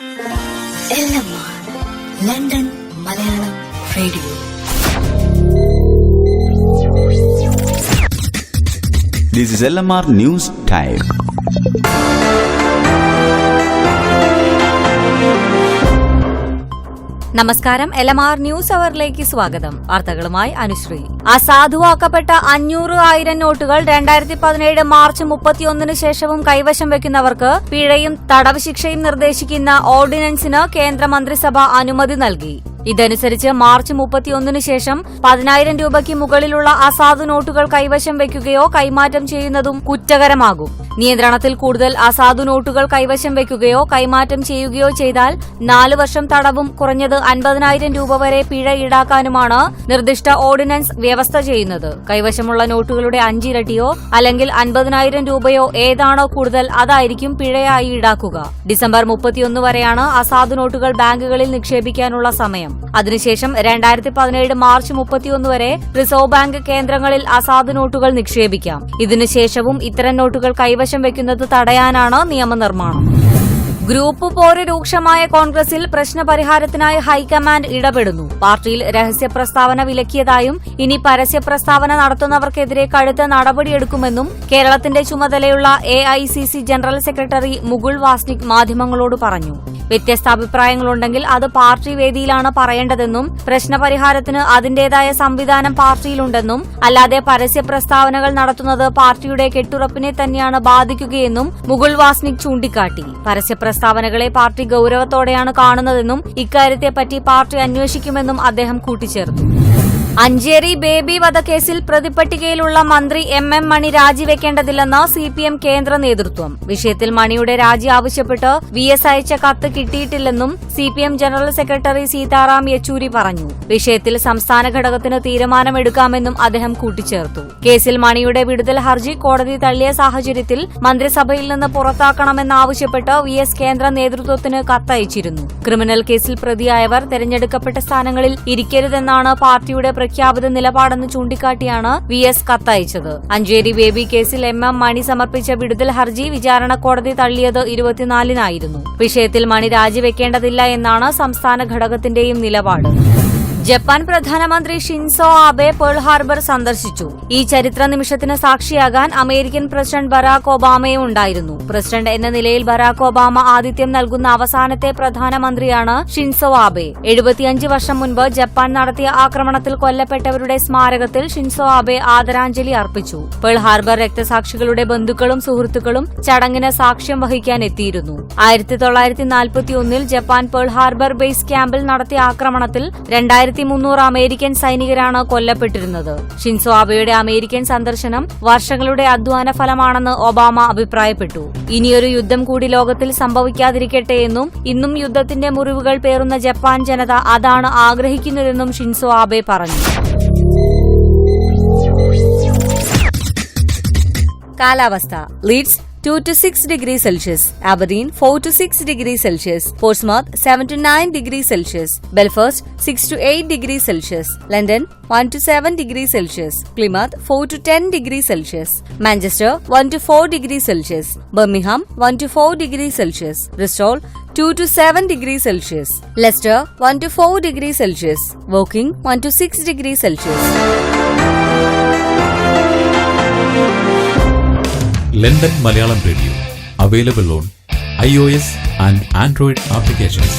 LMR London Malayalam radio. This is LMR News Time. നമസ്കാരം. LMR news അവറിലേക്ക് സ്വാഗതം. വാർത്തകളുമായി അനുശ്രീ. അസാധുവാക്കപ്പെട്ട 500,000 നോട്ടുകൾ 2017 മാർച്ച് 31 ശേഷവും കൈവശം വെക്കുന്നവർക്ക് പിഴയും തടവ് ശിക്ഷയും നിർദ്ദേശിക്കുന്ന ഓർഡിനൻസിന് കേന്ദ്രമന്ത്രിസഭ അനുമതി നൽകി. ഇതനുസരിച്ച് മാർച്ച് 31 ശേഷം 10,000 രൂപയ്ക്ക് മുകളിലുള്ള അസാധു നോട്ടുകൾ കൈവശം വയ്ക്കുകയോ കൈമാറ്റം ചെയ്യുന്നതും കുറ്റകരമാകും. നിയന്ത്രണത്തിൽ കൂടുതൽ അസാധു നോട്ടുകൾ കൈവശം വയ്ക്കുകയോ കൈമാറ്റം ചെയ്യുകയോ ചെയ്താൽ 4 വർഷം തടവും കുറഞ്ഞത് 50,000 രൂപ വരെ പിഴ ഈടാക്കാനുമാണ് നിർദ്ദിഷ്ട ഓർഡിനൻസ് വ്യവസ്ഥ ചെയ്യുന്നത്. കൈവശമുള്ള നോട്ടുകളുടെ 5 ഇരട്ടിയോ അല്ലെങ്കിൽ 50,000 രൂപയോ ഏതാണോ കൂടുതൽ അതായിരിക്കും പിഴയായി ഈടാക്കുക. ഡിസംബർ 31 വരെയാണ് അസാധു നോട്ടുകൾ ബാങ്കുകളിൽ നിക്ഷേപിക്കാനുള്ള സമയം. അതിനുശേഷം 2017 മാർച്ച് 31 വരെ റിസർവ് ബാങ്ക് കേന്ദ്രങ്ങളിൽ അസാധു നോട്ടുകൾ നിക്ഷേപിക്കാം. ഇതിനുശേഷവും ഇത്തരം നോട്ടുകൾ കൈവശം വെക്കുന്നത് തടയാനാണ് നിയമനിർമ്മാണം. ഗ്രൂപ്പ് പോര് രൂക്ഷമായ കോൺഗ്രസിൽ പ്രശ്നപരിഹാരത്തിനായി ഹൈക്കമാൻഡ് ഇടപെടുന്നു. പാർട്ടിയിൽ രഹസ്യ പ്രസ്താവന വിലക്കിയതായും ഇനി പരസ്യ പ്രസ്താവന നടത്തുന്നവർക്കെതിരെ കടുത്ത നടപടിയെടുക്കുമെന്നും കേരളത്തിന്റെ ചുമതലയുള്ള AICC general secretary Mukul Wasnik മാധ്യമങ്ങളോട് പറഞ്ഞു. വ്യത്യസ്ത അഭിപ്രായങ്ങളുണ്ടെങ്കിൽ അത് പാർട്ടി വേദിയിലാണ് പറയേണ്ടതെന്നും പ്രശ്നപരിഹാരത്തിന് അതിന്റേതായ സംവിധാനം പാർട്ടിയിലുണ്ടെന്നും അല്ലാതെ പരസ്യ പ്രസ്താവനകൾ നടത്തുന്നത് പാർട്ടിയുടെ കെട്ടുറപ്പിനെ തന്നെയാണ് ബാധിക്കുകയെന്നും മുകുൾ വാസ്നിക് ചൂണ്ടിക്കാട്ടി. പരസ്യ പ്രസ്താവനകളെ പാർട്ടി ഗൌരവത്തോടെയാണ് കാണുന്നതെന്നും ഇക്കാര്യത്തെപ്പറ്റി പാർട്ടി അന്വേഷിക്കുമെന്നും അദ്ദേഹം കൂട്ടിച്ചേർത്തു. അഞ്ചേരി ബേബി വധക്കേസിൽ പ്രതിപട്ടികയിലുള്ള മന്ത്രി MM മണി രാജിവെക്കേണ്ടതില്ലെന്ന് CPM കേന്ദ്ര നേതൃത്വം. വിഷയത്തിൽ മണിയുടെ രാജി ആവശ്യപ്പെട്ട് VS അയച്ച കത്ത് കിട്ടിയിട്ടില്ലെന്നും CPM general secretary Sitaram Yechury പറഞ്ഞു. വിഷയത്തിൽ സംസ്ഥാന ഘടകത്തിന് തീരുമാനമെടുക്കാമെന്നും അദ്ദേഹം കൂട്ടിച്ചേർത്തു. കേസിൽ മണിയുടെ വിടുതൽ ഹർജി കോടതി തള്ളിയ സാഹചര്യത്തിൽ മന്ത്രിസഭയിൽ നിന്ന് പുറത്താക്കണമെന്നാവശ്യപ്പെട്ട് VS കേന്ദ്ര നേതൃത്വത്തിന് കത്തയച്ചിരുന്നു. ക്രിമിനൽ കേസിൽ പ്രതിയായവർ തെരഞ്ഞെടുക്കപ്പെട്ട സ്ഥാനങ്ങളിൽ ഇരിക്കരുതെന്നാണ് പാർട്ടിയുടെ പ്രഖ്യാപിത നിലപാടെന്ന് ചൂണ്ടിക്കാട്ടിയാണ് VS കത്തയച്ചത്. അഞ്ചേരി ബേബി കേസിൽ MM മണി സമർപ്പിച്ച വിടുതൽ ഹർജി വിചാരണ കോടതി തള്ളിയത് 24-നായിരുന്നു. വിഷയത്തിൽ മണി രാജിവെക്കേണ്ടതില്ല എന്നാണ് സംസ്ഥാന ഘടകത്തിന്റെയും നിലപാട്. ജപ്പാൻ പ്രധാനമന്ത്രി ഷിൻസോ ആബെ പേൾ ഹാർബർ സന്ദർശിച്ചു. ഈ ചരിത്ര നിമിഷത്തിന് സാക്ഷിയാകാൻ അമേരിക്കൻ പ്രസിഡന്റ് ബരാക് ഒബാമയും ഉണ്ടായിരുന്നു. പ്രസിഡന്റ് എന്ന നിലയിൽ ബരാക് ഒബാമ ആതിഥ്യം നൽകുന്ന അവസാനത്തെ പ്രധാനമന്ത്രിയാണ് ഷിൻസോ ആബെ. 75 വർഷം മുൻപ് ജപ്പാൻ നടത്തിയ ആക്രമണത്തിൽ കൊല്ലപ്പെട്ടവരുടെ സ്മാരകത്തിൽ ഷിൻസോ ആബെ ആദരാഞ്ജലി അർപ്പിച്ചു. പേൾ ഹാർബർ രക്തസാക്ഷികളുടെ ബന്ധുക്കളും സുഹൃത്തുക്കളും ചടങ്ങിന് സാക്ഷ്യം വഹിക്കാൻ എത്തിയിരുന്നു. 1941 ജപ്പാൻ പേൾ ഹാർബർ ബേസ് ക്യാമ്പിൽ നടത്തിയ ആക്രമണത്തിൽ 2,300 അമേരിക്കൻ സൈനികരാണ് കൊല്ലപ്പെട്ടിരുന്നത്. ഷിൻസോ ആബെയുടെ അമേരിക്കൻ സന്ദർശനം വർഷങ്ങളുടെ അധ്വാന ഫലമാണെന്ന് ഒബാമ അഭിപ്രായപ്പെട്ടു. ഇനിയൊരു യുദ്ധം കൂടി ലോകത്തിൽ സംഭവിക്കാതിരിക്കട്ടെയെന്നും ഇന്നും യുദ്ധത്തിന്റെ മുറിവുകൾ പേറുന്ന ജപ്പാൻ ജനത അതാണ് ആഗ്രഹിക്കുന്നതെന്നും ഷിൻസോ ആബെ പറഞ്ഞു. കാലാവസ്ഥ. Leeds 2 to 6 degrees Celsius, Aberdeen 4 to 6 degrees Celsius, Portsmouth 7 to 9 degrees Celsius, Belfast 6 to 8 degrees Celsius, London 1 to 7 degrees Celsius, Plymouth 4 to 10 degrees Celsius, Manchester 1 to 4 degrees Celsius, Birmingham 1 to 4 degrees Celsius, Bristol 2 to 7 degrees Celsius, Leicester 1 to 4 degrees Celsius, Woking 1 to 6 degrees Celsius. London Malayalam Radio, available on iOS and Android applications.